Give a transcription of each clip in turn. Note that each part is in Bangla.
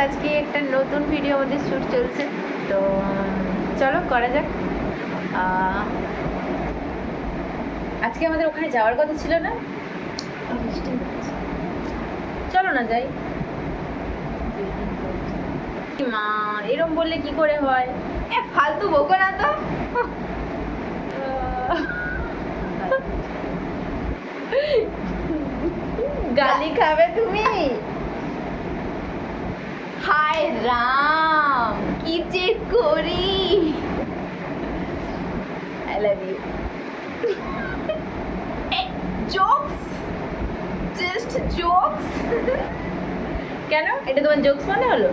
আজকে একটা নতুন ভিডিও আমাদের শ্যুট চলছে, তো চলো করা যাক। আজকে আমাদের ওখানে যাওয়ার কথা ছিল না? চলো না যাই। মা এরম বললে কি করে হয়? ফালতু বকো না তো। গালি খাবে তুমি? হায় রাম, কি যে করি। I love you. Jokes, just jokes. কেন এটা তোমার জোকস মনে হলো?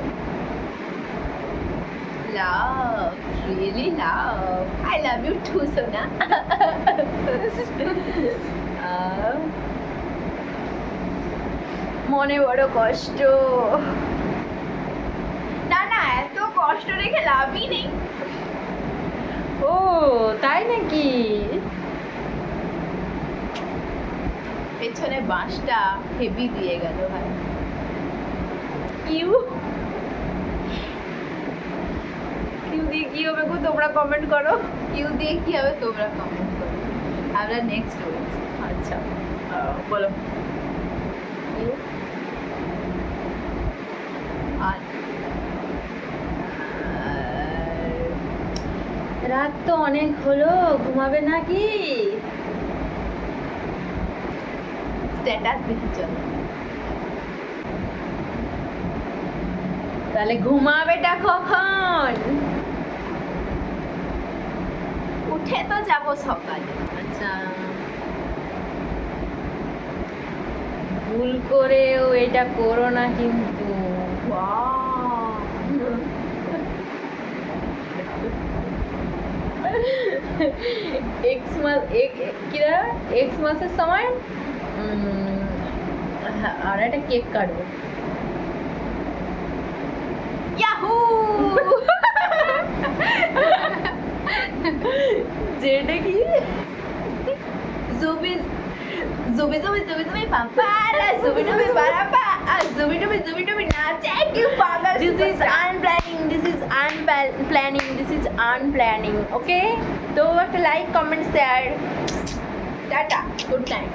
Love, really love. I love you too সোনা। মনে বড় কষ্ট। না না, এত কষ্ট রেখে লাভই নেই। ও তাই নাকি? পেছনে বাঁশটা হেভি দিয়ে গেল ভাই। কিউ দিয়ে কি হবে গো? তোমরা কমেন্ট করো। কিউ দিয়ে কি হবে তোমরা কমেন্ট করো। আমরা নেক্সট বলছি। আচ্ছা বলো। রাত তো অনেক হলো, ঘুমাবে নাকি? স্ট্যাটাস দেখি চলো। তাহলে ঘুমাবেটা কখন? উঠে তো যাব সকালে। আচ্ছা, ভুল করেও এটা করো না কিন্তু। এক্স মাসের সময় আর একটা কেক কাটবো। ইয়াহু! যেটা কি জুবি জুবি জুবি জুবি জুবি পাম্পালা জুবি জুবি বারাপা জুবি জুবি জুবি জুবি নাচে কি পাগল। This is unplanning, this is unplanning, this is unplanning. Okay, তো একটা like comment share. Tata, good night.